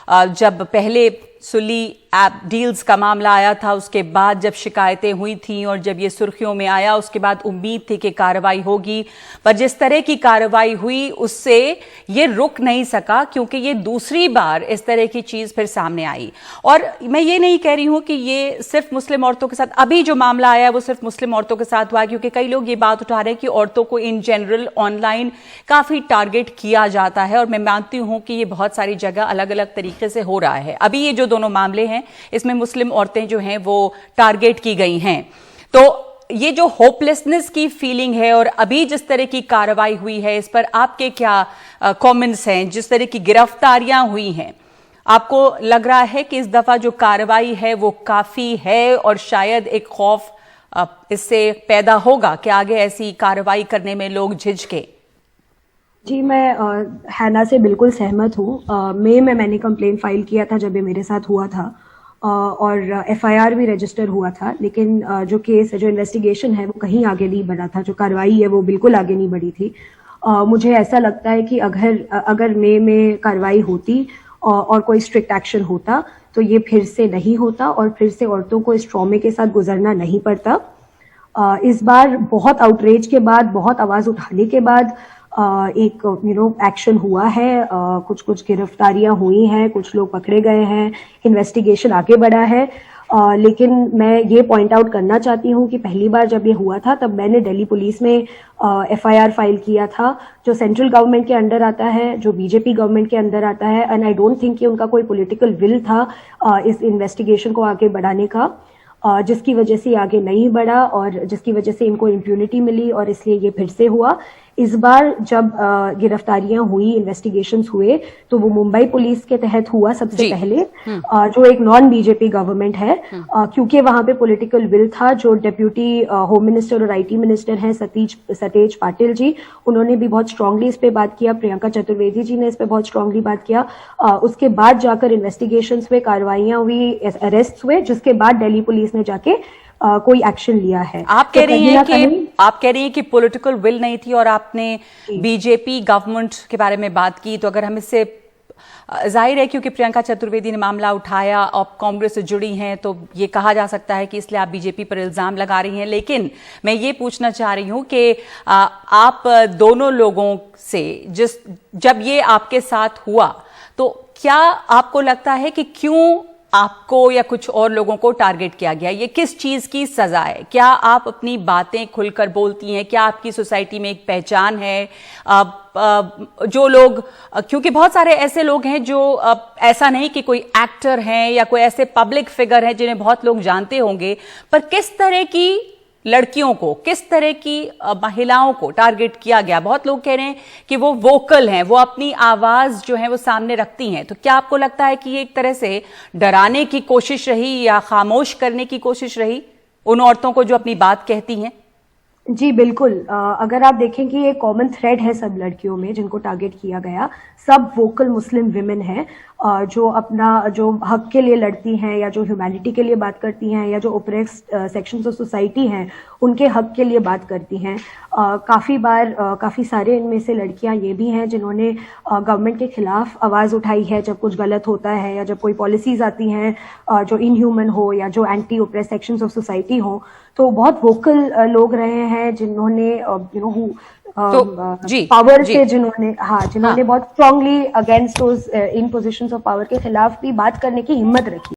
जब पहले सुली app deals का मामला आया था, उसके बाद जब शिकायतें हुई थी और जब ये सुर्खियों में आया, उसके बाद उम्मीद थी कि कार्रवाई होगी, पर जिस तरह की कार्रवाई हुई उससे ये रुक नहीं सका, क्योंकि ये दूसरी बार इस तरह की चीज फिर सामने आई। और मैं ये नहीं कह रही हूं कि ये सिर्फ मुस्लिम औरतों के साथ, अभी जो मामला आया है वो सिर्फ मुस्लिम औरतों के साथ हुआ है, क्योंकि कई लोग ये बात उठा रहे हैं कि औरतों को इन जनरल ऑनलाइन काफी टारगेट किया जाता है, और मैं मानती हूं कि ये बहुत सारी जगह अलग अलग तरीके से हो रहा है। अभी ये जो दोनों मामले हैं इसमें मुस्लिम औरतें जो हैं वो टारगेट की गई हैं। तो ये जो होपलेसनेस की फीलिंग है और अभी जिस तरह की कार्रवाई हुई है, इस पर आपके क्या कमेंट्स हैं? जिस तरह की गिरफ्तारियां हुई हैं, आपको लग रहा है कि इस दफा जो कार्रवाई है वो काफी है, और शायद एक खौफ इससे पैदा होगा कि आगे ऐसी कार्रवाई करने में लोग झिझके? जी, मैं हैना से बिल्कुल सहमत हूँ। मई में मैंने कंप्लेंट फाइल किया था जब ये मेरे साथ हुआ था, और एफआईआर भी रजिस्टर हुआ था, लेकिन जो केस है, जो इन्वेस्टिगेशन है, वो कहीं आगे नहीं बढ़ा था। जो कार्रवाई है वो बिल्कुल आगे नहीं बढ़ी थी। मुझे ऐसा लगता है कि अगर मई में कार्रवाई होती और कोई स्ट्रिक्ट एक्शन होता तो ये फिर से नहीं होता, और फिर से औरतों को इस ट्रॉमे के साथ गुजरना नहीं पड़ता। इस बार बहुत आउटरीच के बाद, बहुत आवाज उठाने के बाद एक एक्शन हुआ है। कुछ गिरफ्तारियां हुई हैं, कुछ लोग पकड़े गए हैं, इन्वेस्टिगेशन आगे बढ़ा है। लेकिन मैं ये पॉइंट आउट करना चाहती हूँ कि पहली बार जब ये हुआ था तब मैंने दिल्ली पुलिस में एफआईआर फाइल किया था, जो सेंट्रल गवर्नमेंट के अंडर आता है, जो बीजेपी गवर्नमेंट के अंदर आता है, एंड आई डोंट थिंक कि उनका कोई पॉलिटिकल विल था इस इन्वेस्टिगेशन को आगे बढ़ाने का, जिसकी वजह से आगे नहीं बढ़ा और जिसकी वजह से इनको इम्प्यूनिटी मिली, और इसलिए ये फिर से हुआ। इस बार जब गिरफ्तारियां हुई, इन्वेस्टिगेशंस हुए, तो वो मुंबई पुलिस के तहत हुआ सबसे पहले, जो एक नॉन बीजेपी गवर्नमेंट है, क्योंकि वहां पे पॉलिटिकल विल था। जो डेप्यूटी होम मिनिस्टर और आईटी मिनिस्टर हैं सतेज पाटिल जी, उन्होंने भी बहुत स्ट्रांगली इस पे बात किया। प्रियंका चतुर्वेदी जी ने इस पे बहुत स्ट्रांगली बात किया। उसके बाद जाकर इन्वेस्टिगेशंस हुए, कार्रवाइयां हुई, अरेस्ट हुए, जिसके बाद दिल्ली पुलिस ने जाके कोई एक्शन लिया है। आप कह रही हैं कि पॉलिटिकल विल नहीं थी, और आपने बीजेपी गवर्नमेंट के बारे में बात की, तो अगर हम इससे, जाहिर है क्योंकि प्रियंका चतुर्वेदी ने मामला उठाया, आप कांग्रेस से जुड़ी हैं, तो ये कहा जा सकता है कि इसलिए आप बीजेपी पर इल्जाम लगा रही हैं। लेकिन मैं ये पूछना चाह रही हूं कि आप दोनों लोगों से जब ये आपके साथ हुआ, तो क्या आपको लगता है कि क्यों आपको या कुछ और लोगों को टारगेट किया गया? ये किस चीज की सजा है? क्या आप अपनी बातें खुलकर बोलती हैं? क्या आपकी सोसाइटी में एक पहचान है? जो लोग, क्योंकि बहुत सारे ऐसे लोग हैं जो ऐसा नहीं कि कोई एक्टर हैं या कोई ऐसे पब्लिक फिगर हैं जिन्हें बहुत लोग जानते होंगे, पर किस तरह की लड़कियों को, किस तरह की महिलाओं को टारगेट किया गया? बहुत लोग कह रहे हैं कि वो वोकल हैं, वो अपनी आवाज जो है वो सामने रखती हैं। तो क्या आपको लगता है कि ये एक तरह से डराने की कोशिश रही या खामोश करने की कोशिश रही उन औरतों को जो अपनी बात कहती हैं? जी बिल्कुल। अगर आप देखें कि ये कॉमन थ्रेड है सब लड़कियों में जिनको टारगेट किया गया, सब वोकल मुस्लिम विमेन हैं, जो हक के लिए लड़ती हैं, या जो ह्यूमैनिटी के लिए बात करती हैं, या जो ओप्रेस्ड सेक्शंस ऑफ सोसाइटी हैं उनके हक के लिए बात करती हैं। काफ़ी बार काफ़ी सारे इनमें से लड़कियां ये भी हैं जिन्होंने गवर्नमेंट के खिलाफ आवाज़ उठाई है जब कुछ गलत होता है, या जब कोई पॉलिसीज आती हैं जो इनह्यूमन हो, या जो anti oppressed sections of society हो। तो बहुत वोकल लोग रहे हैं जिन्होंने पावर से, जिन्होंने बहुत strongly against those in positions of power के खिलाफ भी बात करने की हिम्मत रखी।